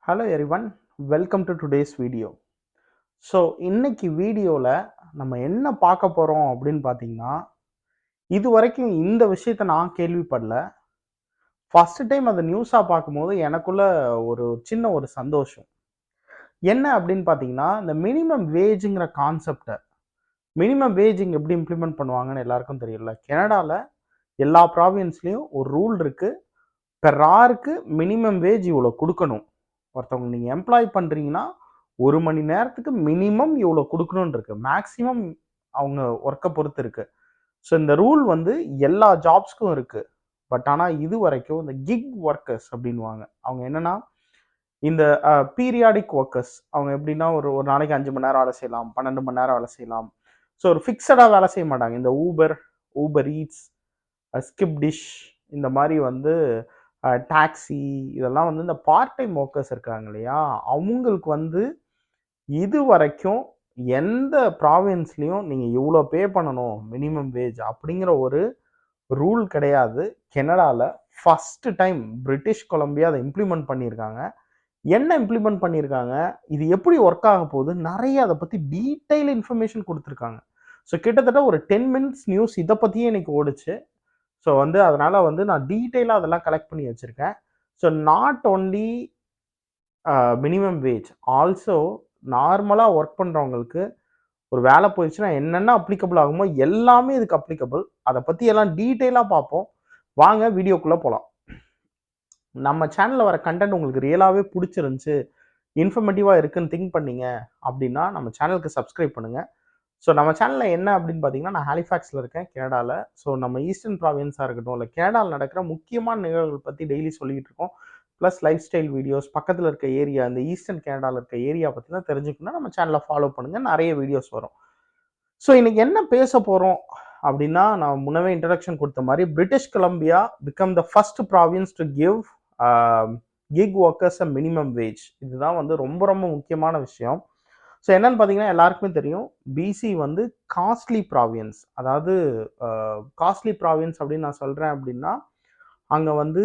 Hello everyone, welcome to today's video. So இன்னைக்கு வீடியோவில் நம்ம என்ன பார்க்க போகிறோம் அப்படின்னு பார்த்தீங்கன்னா, இது வரைக்கும் இந்த விஷயத்த நான் கேள்விப்படல. ஃபர்ஸ்ட் டைம் அதை நியூஸாக பார்க்கும்போது எனக்குள்ள ஒரு சின்ன சந்தோஷம். என்ன அப்படின்னு பார்த்தீங்கன்னா, இந்த மினிமம் வேஜுங்கிற கான்செப்டை மினிமம் வேஜ் இங்கே எப்படி இம்ப்ளிமெண்ட் பண்ணுவாங்கன்னு எல்லாருக்கும் தெரியல. கனடாவில் எல்லா ப்ராவின்ஸ்லேயும் ஒரு ரூல் இருக்குது. பெர் ஆருக்கு மினிமம் வேஜ் இவ்வளோ கொடுக்கணும். ஒருத்தவங்க நீங்கள் எம்ப்ளாய் பண்ணுறீங்கன்னா 1 மணி நேரத்துக்கு மினிமம் இவ்வளோ கொடுக்கணும்னு இருக்கு. மேக்ஸிமம் அவங்க ஒர்க்கை பொறுத்து இருக்கு. ஸோ இந்த ரூல் வந்து எல்லா ஜாப்ஸ்க்கும் இருக்கு. பட் ஆனால் இது வரைக்கும் இந்த கிக் ஒர்க்கர்ஸ் அப்படின்வாங்க. அவங்க என்னன்னா இந்த பீரியாடிக் ஒர்க்கர்ஸ். அவங்க எப்படின்னா ஒரு ஒரு நாளைக்கு 5 மணி நேரம் வேலை செய்யலாம், 12 மணி நேரம் வேலை செய்யலாம். ஸோ ஒரு ஃபிக்ஸடாக வேலை செய்ய மாட்டாங்க. இந்த ஊபர் ஈட்ஸ், ஸ்கிப் டிஷ், இந்த மாதிரி வந்து டாக்ஸி, இதெல்லாம் வந்து இந்த பார்ட் டைம் ஒர்க்கர்ஸ் இருக்காங்க இல்லையா, அவங்களுக்கு வந்து இது வரைக்கும் எந்த ப்ராவின்ஸ்லையும் நீங்கள் இவ்வளோ பே பண்ணணும் மினிமம் வேஜ் அப்படிங்கிற ஒரு ரூல் கிடையாது. கனடாவில் ஃபஸ்ட்டு டைம் பிரிட்டிஷ் கொலம்பியா அதை இம்ப்ளிமெண்ட் பண்ணியிருக்காங்க. என்ன இம்ப்ளிமெண்ட் பண்ணியிருக்காங்க, இது எப்படி ஒர்க் ஆக போகுது, நிறைய அதை பற்றி டீட்டெயில் இன்ஃபர்மேஷன் கொடுத்துருக்காங்க. ஸோ கிட்டத்தட்ட ஒரு 10 மினிட்ஸ் நியூஸ் இதை பற்றியே இன்னைக்கு ஓடுச்சு. ஸோ வந்து அதனால் வந்து நான் டீட்டெயிலாக அதெல்லாம் கலெக்ட் பண்ணி வச்சுருக்கேன். So not only minimum wage, also நார்மலாக ஒர்க் பண்ணுறவங்களுக்கு ஒரு வேலை போயிடுச்சுன்னா என்னென்ன அப்ளிகபிள் ஆகுமோ எல்லாமே இதுக்கு அப்ளிகபிள். அதை பற்றி எல்லாம் டீட்டெயிலாக பார்ப்போம். வாங்க வீடியோக்குள்ளே போகலாம். நம்ம சேனலில் வர கண்டென்ட் உங்களுக்கு ரியலாகவே பிடிச்சிருந்துச்சு, இன்ஃபர்மேட்டிவாக இருக்குன்னு திங்க் பண்ணீங்க அப்படின்னா நம்ம சேனலுக்கு சப்ஸ்கிரைப் பண்ணுங்கள். ஸோ நம்ம சேனலில் என்ன அப்படின்னு பார்த்தீங்கன்னா, நான் ஹாலிஃபேக்ஸில் இருக்கேன் கனடாவில். ஸோ நம்ம ஈஸ்டர்ன் ப்ராவின்ஸாக இருக்கட்டும், இல்லை கனடாவில் நடக்கிற முக்கியமான நிகழ்வுகள் பற்றி டெய்லி சொல்லிகிட்டு இருக்கோம். ப்ளஸ் லைஃப் ஸ்டைல் வீடியோஸ், பக்கத்தில் இருக்க ஏரியா, இந்த ஈஸ்டர்ன் கனடாவில் இருக்க ஏரியா பற்றி தான் தெரிஞ்சுக்கணும்னா நம்ம சேனலை ஃபாலோ பண்ணுங்கள், நிறைய வீடியோஸ் வரும். ஸோ இன்னைக்கு என்ன பேச போகிறோம் அப்படின்னா, நான் முன்னவே இன்ட்ரடக்ஷன் கொடுத்த மாதிரி British Columbia become the first province to give kick workers a minimum wage. இதுதான் வந்து ரொம்ப ரொம்ப முக்கியமான விஷயம். ஸோ என்னன்னு பார்த்தீங்கன்னா, எல்லாருக்குமே தெரியும், பிசி வந்து காஸ்ட்லி ப்ராவின்ஸ். அதாவது காஸ்ட்லி ப்ராவின்ஸ் அப்படின்னு நான் சொல்கிறேன் அப்படின்னா, அங்கே வந்து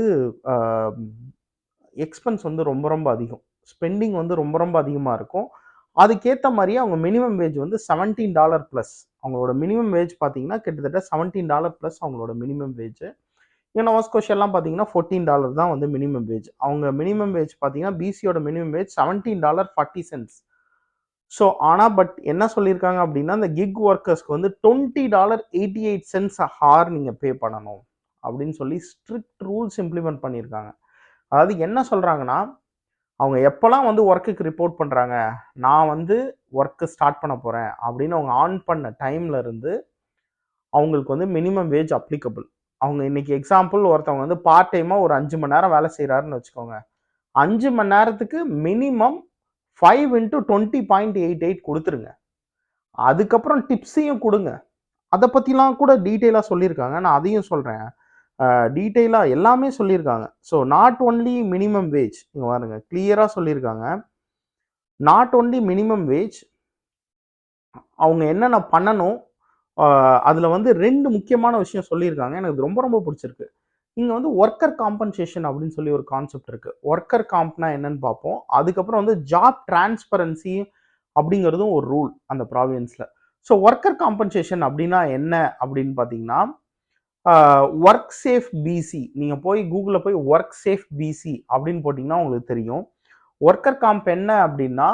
எக்ஸ்பென்ஸ் வந்து ரொம்ப ரொம்ப அதிகம், ஸ்பெண்டிங் வந்து ரொம்ப ரொம்ப அதிகமாக இருக்கும். அதுக்கேற்ற மாதிரியே அவங்க மினிமம் வேஜ் வந்து $17 ப்ளஸ். அவங்களோட மினிமம் வேஜ் பார்த்தீங்கன்னா கிட்டத்தட்ட $17 ப்ளஸ் அவங்களோட மினிமம் வேஜ். இங்கே நோவாஸ்கோஷியாலாம் பார்த்தீங்கன்னா $14 தான் வந்து மினிமம் வேஜ். அவங்க மினிமம் வேஜ் பார்த்தீங்கன்னா பிசியோட மினிமம் வேஜ் $17.40. ஸோ ஆனால் பட் என்ன சொல்லியிருக்காங்க அப்படின்னா, இந்த கிக் ஒர்க்கர்ஸ்க்கு வந்து $20.88 ஹார் நீங்கள் பே பண்ணணும் அப்படின்னு சொல்லி ஸ்ட்ரிக்ட் ரூல்ஸ் இம்ப்ளிமெண்ட் பண்ணியிருக்காங்க. அதாவது என்ன சொல்கிறாங்கன்னா, அவங்க எப்போல்லாம் வந்து ஒர்க்குக்கு ரிப்போர்ட் பண்ணுறாங்க, நான் வந்து ஒர்க்கு ஸ்டார்ட் பண்ண போகிறேன் அப்படின்னு அவங்க ஆன் பண்ண டைமில் இருந்து அவங்களுக்கு வந்து மினிமம் வேஜ் அப்ளிகபிள். அவங்க இன்னைக்கு எக்ஸாம்பிள் ஒருத்தவங்க வந்து பார்ட் டைமாக ஒரு 5 மணி நேரம் வேலை செய்கிறாருன்னு வச்சுக்கோங்க. 5 மணி நேரத்துக்கு மினிமம் 5 × 20.88 கொடுத்துருங்க. அதுக்கப்புறம் டிப்ஸையும் கொடுங்க. அதை பற்றிலாம் கூட டீட்டெயிலாக சொல்லியிருக்காங்க. நான் அதையும் சொல்கிறேன். டீட்டெயிலாக எல்லாமே சொல்லியிருக்காங்க. So not only minimum wage, இங்கே பாருங்க கிளியராக சொல்லியிருக்காங்க. நாட் ஒன்லி மினிமம் வேஜ், அவங்க என்னென்ன பண்ணணும், அதில் வந்து 2 முக்கியமான விஷயம் சொல்லியிருக்காங்க. எனக்கு ரொம்ப ரொம்ப பிடிச்சிருக்கு. இங்கே வந்து ஒர்க்கர் காம்பன்சேஷன் அப்படின்னு சொல்லி ஒரு கான்செப்ட் இருக்குது. ஒர்க்கர் காம்ப்னா என்னன்னு பார்ப்போம். அதுக்கப்புறம் வந்து ஜாப் டிரான்ஸ்பரன்சி அப்படிங்கிறதும் ஒரு ரூல் அந்த ப்ராவின்ஸில். ஸோ ஒர்க்கர் காம்பன்சேஷன் அப்படின்னா என்ன அப்படின்னு பார்த்தீங்கன்னா, ஒர்க் சேஃப் பிசி, நீங்கள் போய் கூகுளில் போய் ஒர்க் சேஃப் பிசி அப்படின்னு போட்டிங்கன்னா உங்களுக்கு தெரியும். ஒர்க்கர் காம்ப் என்ன அப்படின்னா,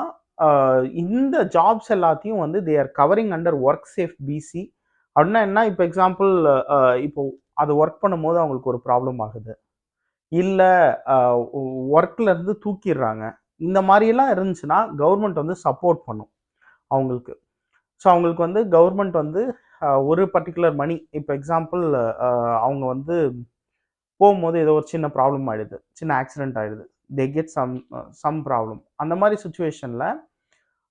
இந்த ஜாப்ஸ் எல்லாத்தையும் வந்து they are covering under work safe BC. அப்படின்னா என்ன, இப்போ எக்ஸாம்பிள் இப்போ அது ஒர்க் பண்ணும்போது அவங்களுக்கு ஒரு ப்ராப்ளம் ஆகுது, இல்லை ஒர்க்கில் இருந்து தூக்கிடுறாங்க, இந்த மாதிரியெல்லாம் இருந்துச்சுன்னா கவர்மெண்ட் வந்து சப்போர்ட் பண்ணும் அவங்களுக்கு. ஸோ அவங்களுக்கு வந்து கவர்மெண்ட் வந்து ஒரு பர்டிகுலர் மணி, இப்போ எக்ஸாம்பிள் அவங்க வந்து போகும்போது ஏதோ ஒரு சின்ன ப்ராப்ளம் ஆகிடுது, சின்ன ஆக்சிடென்ட் ஆகிடுது, தே கெட் சம் ப்ராப்ளம். அந்த மாதிரி சுச்சுவேஷனில்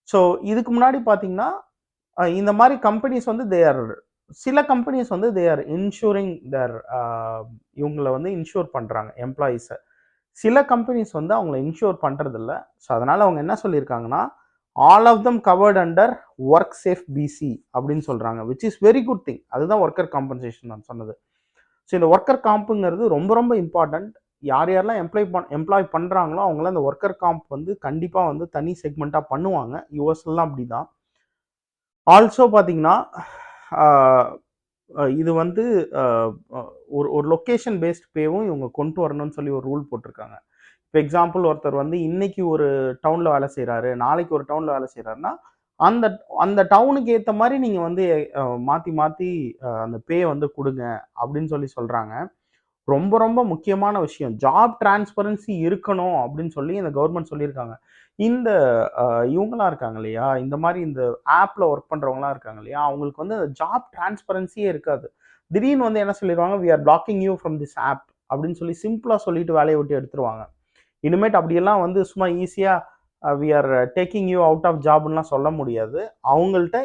ஸோ இதுக்கு முன்னாடி பார்த்தீங்கன்னா இந்த மாதிரி கம்பெனிஸ் வந்து சில கம்பெனிஸ் வந்து தே ஆர் இன்சூரிங் தேர், இவங்களை வந்து இன்சூர் பண்ணுறாங்க எம்ப்ளாயீஸை. சில கம்பெனிஸ் வந்து அவங்கள இன்சூர் பண்ணுறதில்ல. ஸோ அதனால் அவங்க என்ன சொல்லியிருக்காங்கன்னா, all of them covered under work safe BC அப்படின்னு சொல்கிறாங்க, which is very good thing. அதுதான் ஒர்க்கர் காம்பன்சேஷன் நான் சொன்னது. ஸோ இந்த ஒர்க்கர் காம்புங்கிறது ரொம்ப ரொம்ப இம்பார்ட்டண்ட். யார் யாரெல்லாம் எம்ப்ளாய் பண்ணுறாங்களோ அவங்களாம் இந்த ஒர்க்கர் காம்ப் வந்து கண்டிப்பாக வந்து தனி செக்மெண்ட்டாக பண்ணுவாங்க. யூஎஸ்லாம் அப்படி தான். ஆல்சோ பார்த்தீங்கன்னா இது வந்து ஒரு ஒரு லொக்கேஷன் பேஸ்ட் பேவும் இவங்க கொண்டு வரணும்னு சொல்லி ஒரு ரூல் போட்டிருக்காங்க. இப்போ எக்ஸாம்பிள் ஒருத்தர் வந்து இன்னைக்கு ஒரு டவுனில் வேலை செய்கிறாரு, நாளைக்கு ஒரு டவுனில் வேலை செய்கிறாருன்னா அந்த அந்த டவுனுக்கு ஏற்ற மாதிரி நீங்கள் வந்து மாற்றி மாற்றி அந்த பே வந்து கொடுங்க அப்படின்னு சொல்லி சொல்கிறாங்க. ரொம்ப ரொம்ப முக்கியமான விஷயம். ஜாப் டிரான்ஸ்பரன்சி இருக்கணும் அப்படின்னு சொல்லி இந்த கவர்மெண்ட் சொல்லியிருக்காங்க. இந்த இவங்கலாம் இருக்காங்க இல்லையா? இந்த மாரி இந்த ஆப்ல ஒர்க் பண்றவங்கலாம் இருக்காங்க இல்லையா? அவங்களுக்கு வந்து ஜாப் டிரான்ஸ்பரன்சியே இருக்காது. திடீர்னு வந்து என்ன சொல்லிருவாங்க, "we are blocking you from this app" அப்படின்னு சொல்லி சிம்பிளா சொல்லிட்டு வேலைய விட்டு எடுத்துருவாங்க. இனிமேட்டு அப்படியெல்லாம் வந்து சும்மா ஈஸியா "we are taking you out of ஜாப்ன்னுலாம் சொல்ல முடியாது. அவங்கள்ட்ட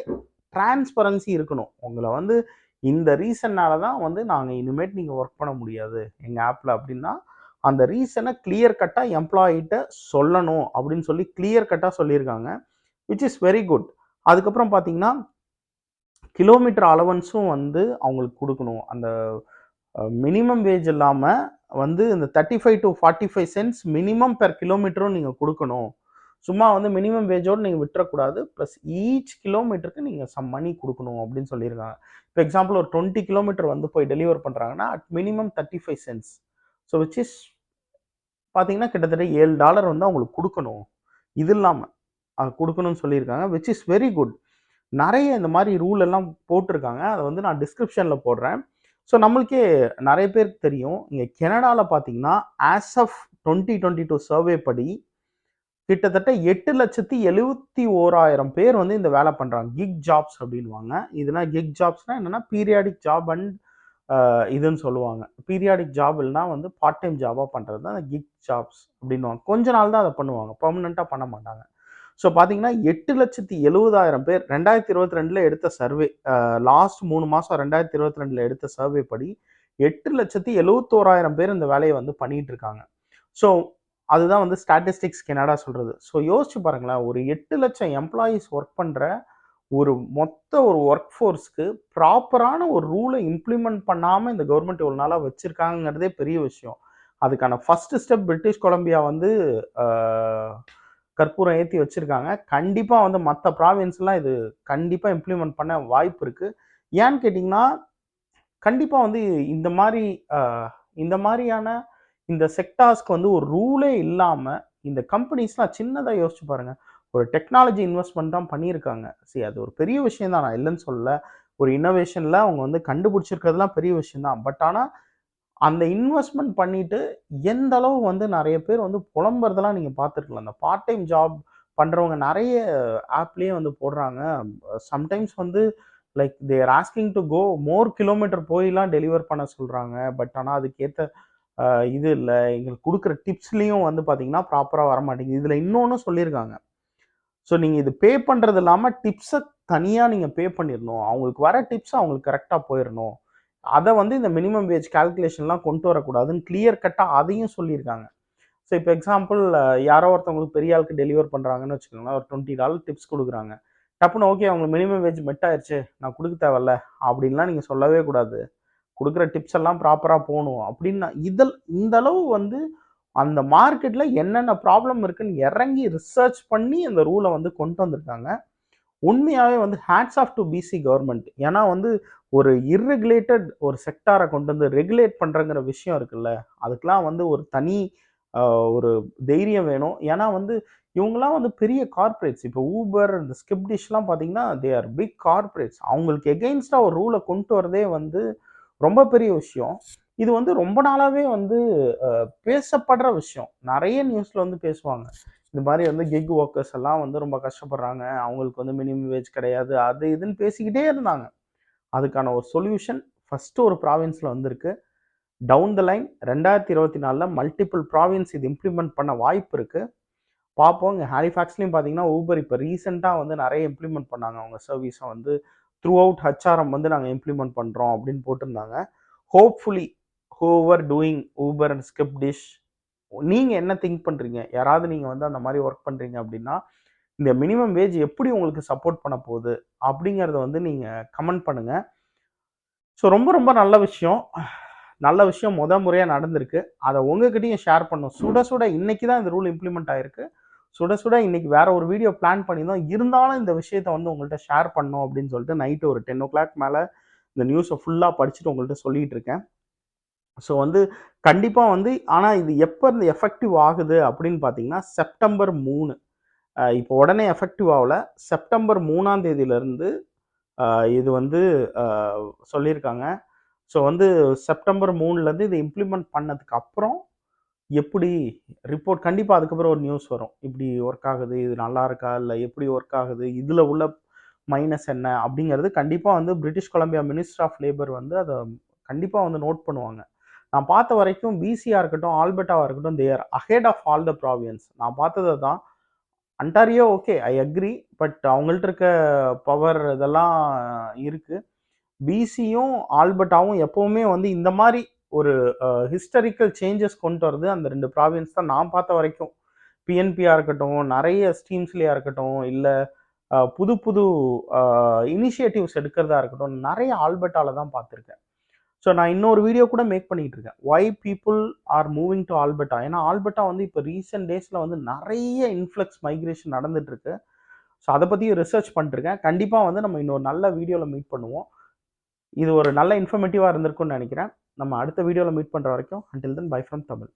டிரான்ஸ்பரன்சி இருக்கணும். உங்கள வந்து இந்த ரீசன்னால தான் வந்து நாங்க இனிமேட்டு நீங்க ஒர்க் பண்ண முடியாது எங்க ஆப்ல அப்படின்னா, அந்த ரீசனை கிளியர் கட்டா எம்ப்ளாயிட்ட சொல்லணும் அப்படின்னு சொல்லி கிளியர் கட்டா சொல்லியிருக்காங்க. Which is very good. அதுக்கப்புறம் பார்த்தீங்கன்னா, கிலோமீட்டர் அலவன்ஸும் வந்து அவங்களுக்கு குடுக்கணும். அந்த மினிமம் வேஜ் இல்லாம வந்து இந்த 35 to 45 சென்ட்ஸ் மினிமம் பெர் கிலோமீட்டரும் நீங்க குடுக்கணும். சும்மா வந்து மினிமம் வேஜோட நீங்க விட்டுறக்கூடாது. பிளஸ் ஈச் கிலோமீட்டருக்கு நீங்க சம் மணி குடுக்கணும் அப்படின்னு சொல்லியிருக்காங்க. இப்போ எக்ஸாம்பிள் ஒரு 20 கிலோமீட்டர் வந்து போய் டெலிவர் பண்றாங்கன்னா, at minimum 35 cents. So which is பார்த்தீங்கன்னா, கிட்டத்தட்ட $7 வந்து அவங்களுக்கு குடுக்கணும். இது இல்லாம குடுக்கணும்னு சொல்லியிருக்காங்க. Which is very good. நெறைய இந்த மாரி ரூல் எல்லாம் போட்டிருக்காங்க. அத வந்து நான் டிஸ்கிரிப்ஷன்ல போடுறேன். ஸோ நம்மளுக்கே நெறைய பேருக்கு தெரியும். இங்க கனடால பார்த்தீங்கன்னா, ஆஸ் ஆஃப் 2022 சர்வே படி கிட்டத்தட்ட 8,71,000 பேர் வந்து இந்த வேலை பண்றாங்க. கிக் ஜாப்ஸ் அப்படின்னுவாங்க. இதுனா கிக் ஜாப்ஸ்னா என்னன்னா பீரியாடிக் ஜாப் அண்ட் இதுன்னு சொல்லுவாங்க. பீரியாடிக் ஜாப் இல்லனா வந்து பார்ட் டைம் ஜாபா பண்றது தான் கிக் ஜாப்ஸ் அப்படின்னுவாங்க. கொஞ்ச நாள் தான் அத பண்ணுவாங்க. பெர்மனன்ட்டா பண்ண மாட்டாங்க. ஸோ பார்த்தீங்கன்னா, 8,70,000 பேர் 2022ல எடுத்த சர்வே லாஸ்ட் 3 மாசம் 2022ல எடுத்த சர்வே படி 8,71,000 பேர் இந்த வேலைய வந்து பண்ணிட்டு இருக்காங்க. ஸோ அதுதான் வந்து ஸ்டாட்டிஸ்டிக்ஸ் கனடா சொல்றது. ஸோ யோசிச்சு பாருங்களேன், ஒரு 8,00,000 எம்ப்ளாயீஸ் ஒர்க் பண்ற ஒரு மொத்த ஒரு ஒர்க் ஃபோர்ஸ்க்கு ப்ராப்பரான ஒரு ரூலை இம்ப்ளிமெண்ட் பண்ணாம இந்த கவர்மெண்ட் இவ்வளவு நாளா வச்சிருக்காங்கிறதே பெரிய விஷயம். அதுக்கான ஃபர்ஸ்ட் ஸ்டெப் பிரிட்டிஷ் கொலம்பியா வந்து கற்பூரம் ஏத்தி வச்சிருக்காங்க. கண்டிப்பா வந்து மத்த ப்ராவின்ஸ்லாம் இது கண்டிப்பா இம்ப்ளிமெண்ட் பண்ண வாய்ப்பு இருக்கு. ஏன்னு கேட்டீங்கன்னா, கண்டிப்பா வந்து இந்த மாரி அ இந்த மாரியான இந்த செக்டார்ஸ்க்கு வந்து ஒரு ரூலே இல்லாம, இந்த கம்பெனிஸ்லாம் சின்னதா யோசிச்சு பாருங்க. ஒரு டெக்னாலஜி இன்வெஸ்ட்மென்ட் தான் பண்ணியிருக்காங்க. அது ஒரு பெரிய விஷயம் தான். நான் இல்லன்னு சொல்லல. ஒரு இன்னோவேஷன்ல அவங்க வந்து கண்டுபிடிச்சிருக்கிறதுலாம் பெரிய விஷயம் தான். பட் ஆனா, அந்த இன்வெஸ்ட்மென்ட் பண்ணிட்டு எந்த அளவு வந்து நெறைய பேர் வந்து புலம்புறதெல்லாம் நீங்க பார்த்துருக்கலாம். அந்த பார்ட் டைம் ஜாப் பண்றவங்க நெறைய ஆப்லயே வந்து போடுறாங்க. சம்டைம்ஸ் வந்து like they are asking to go more kilometre போய்லாம் டெலிவர் பண்ண சொல்றாங்க. பட் ஆனா அதுக்கேத்த இது இல்ல. எங்களுக்கு குடுக்குற டிப்ஸ்லயும் வந்து பார்த்தீங்கன்னா, ப்ராப்பரா வரமாட்டேங்குது. இதுல இன்னொன்னும் சொல்லியிருக்காங்க. ஸோ நீங்க இது பே பண்றது இல்லாம டிப்ஸ தனியா நீங்க பே பண்ணிறணும். அவங்களுக்கு வர டிப்ஸ் அவங்களுக்கு கரெக்ட்டா போயிறணும். அத வந்து இந்த மினிமம் வேஜ் கால்குலேஷன்லாம் கொண்டு வரக்கூடாதுன்னு கிளியர் கட்டா அதையும் சொல்லியிருக்காங்க. ஸோ இப்போ எக்ஸாம்பிள் யாரோ ஒருத்தவங்களுக்கு பெரிய ஆளுக்கு டெலிவர் பண்றாங்கன்னு வச்சுக்கோங்களேன். ஒரு $20 டிப்ஸ் குடுக்குறாங்க. டப்புனு ஓகே அவங்களுக்கு மினிமம் வேஜ் மெட் ஆயிருச்சு. நான் குடுக்க தேவையில்ல. அப்படின்லாம் நீங்க சொல்லவே கூடாது. குடுக்குற டிப்ஸ் எல்லாம் ப்ராப்பரா போணும். அப்படின்னு இந்த அளவு வந்து அந்த மார்க்கெட்ல என்னென்ன ப்ராப்ளம் இருக்குன்னு இறங்கி ரிசர்ச் பண்ணி அந்த ரூல வந்து கொண்டு வந்திருக்காங்க. உண்மையாவே வந்து hats off to BC government. ஏன்னா வந்து ஒரு இர்ரெகுலேட்டட் ஒரு செக்டார கொண்டு வந்து ரெகுலேட் பண்றங்கிற விஷயம் இருக்குல்ல, அதுக்கெல்லாம் வந்து ஒரு தனி ஒரு தைரியம் வேணும். ஏன்னா வந்து இவங்கலாம் வந்து பெரிய கார்ப்பரேட்ஸ். இப்போ ஊபர், இந்த ஸ்கிப் டிஷ்லாம் பார்த்தீங்கன்னா, தே ஆர் பிக் கார்ப்பரேட்ஸ். அவங்களுக்கு எகெயின்ஸ்டா ஒரு ரூல கொண்டு வரதே வந்து ரொம்ப பெரிய விஷயம். இது வந்து ரொம்ப நாளாவே வந்து பேசப்படுற விஷயம். நெறைய நியூஸ்ல வந்து பேசுவாங்க. இந்த மாரி வந்து கிக் வொர்க்கர்ஸ் எல்லாம் வந்து ரொம்ப கஷ்டப்படுறாங்க. அவங்களுக்கு வந்து மினிமம் வேஜ் கிடையாது. அது இதுன்னு பேசிக்கிட்டே இருந்தாங்க. அதுக்கான ஒரு சொல்யூஷன் ஃபர்ஸ்ட் ஒரு ப்ராவின்ஸ்ல வந்திருக்கு. டவுன் த லைன் 2024ல மல்டிபிள் ப்ராவின்ஸ் இது இம்ப்ளிமெண்ட் பண்ண வாய்ப்பு இருக்கு. பார்ப்போம். இங்க ஹாலிஃபாக்ஸ்லயும் பார்த்தீங்கன்னா, ஊபர் இப்ப ரீசென்ட்டா வந்து நெறைய இம்ப்ளிமெண்ட் பண்ணாங்க. அவங்க சர்வீஸ வந்து த்ரூ அவுட் ஹெச்ஆர்எம் வந்து நாங்க இம்ப்ளிமெண்ட் பண்றோம் அப்படின்னு போட்டிருந்தாங்க. Hopefully whoever doing Uber and skip dish நீங்க என்ன திங்க் பண்றீங்க? யாராவது நீங்க வந்து அந்த மாரி ஒர்க் பண்றீங்க அப்படின்னா, இந்த மினிமம் வேஜ் எப்படி உங்களுக்கு சப்போர்ட் பண்ண போகுது? அப்படிங்கிறத வந்து நீங்க கமெண்ட் பண்ணுங்க. ஸோ ரொம்ப ரொம்ப நல்ல விஷயம். நல்ல விஷயம் முறையாக நடந்திருக்கு. அதை உங்ககிட்டயும் ஷேர் பண்ணோம். சுட சுட இன்னைக்கு தான் இந்த ரூல் இம்ப்ளிமெண்ட் ஆயிருக்கு. சுட சுட இன்னைக்கு வேற ஒரு வீடியோ பிளான் பண்ணியிருந்தோம். இருந்தாலும் இந்த விஷயத்த வந்து உங்கள்கிட்ட ஷேர் பண்ணோம் அப்படின்னு சொல்லிட்டு நைட்டு ஒரு 10 மேலே இந்த நியூஸை ஃபுல்லாக படிச்சுட்டு உங்கள்கிட்ட சொல்லிட்டு இருக்கேன். ஸோ வந்து கண்டிப்பாக வந்து ஆனால் இது எப்போ இந்த எஃபெக்டிவ் ஆகுது அப்படின்னு பார்த்தீங்கன்னா செப்டம்பர் 3. இப்போ உடனே எஃபெக்டிவ் ஆகல. செப்டம்பர் 3ஆம் தேதியிலேருந்து இது வந்து சொல்லியிருக்காங்க. ஸோ வந்து செப்டம்பர் 3லேருந்து இதை இம்ப்ளிமெண்ட் பண்ணதுக்கு அப்புறம் எப்படி ரிப்போர்ட் கண்டிப்பாக அதுக்கப்புறம் ஒரு நியூஸ் வரும். இப்படி ஒர்க் ஆகுது, இது நல்லா இருக்கா, இல்லை எப்படி ஒர்க் ஆகுது, இதில் உள்ள மைனஸ் என்ன அப்படிங்கிறது கண்டிப்பாக வந்து British Columbia minister of labour வந்து அதை கண்டிப்பாக வந்து நோட் பண்ணுவாங்க. நான் பார்த்த வரைக்கும் பிசியாக இருக்கட்டும், ஆல்பர்ட்டாவாக இருக்கட்டும், they are ahead of all the province. நான் பார்த்தது தான். Ontario okay, I agree. But அவங்கள்ட்ட இருக்க பவர் இதெல்லாம் இருக்கு. பிசியும் ஆல்பர்ட்டாவும் எப்பவுமே வந்து இந்த மாதிரி ஒரு ஹிஸ்டாரிக்கல் சேஞ்சஸ் கொண்டு வரது அந்த 2 ப்ராவின்ஸ் தான் நான் பார்த்த வரைக்கும். பிஎன்பியாக இருக்கட்டும், நிறைய ஸ்கீம்ஸ்லையாக இருக்கட்டும், இல்லை புது புது இனிஷியேட்டிவ்ஸ் எடுக்கிறதா இருக்கட்டும், நிறைய ஆல்பர்ட்டால தான் பார்த்துருக்கேன். ஸோ நான் இன்னொரு வீடியோ கூட மேக் பண்ணிட்டு இருக்கேன். Y people are moving to Alberta. ஏன்னா ஆல்பர்ட்டா வந்து இப்போ ரீசெண்ட் டேஸில் வந்து நிறைய இன்ஃப்ளக்ஸ் மைக்ரேஷன் நடந்துட்டு இருக்கு. ஸோ அதை பற்றி ரிசர்ச் பண்ணிருக்கேன். கண்டிப்பாக வந்து நம்ம இன்னொரு நல்ல வீடியோவில் மீட் பண்ணுவோம். இது ஒரு நல்ல இன்ஃபர்மேட்டிவாக இருந்திருக்கும்னு நினைக்கிறேன். நம்ம அடுத்த வீடியோவில் மீட் பண்ணுற வரைக்கும் until then by from Tamil.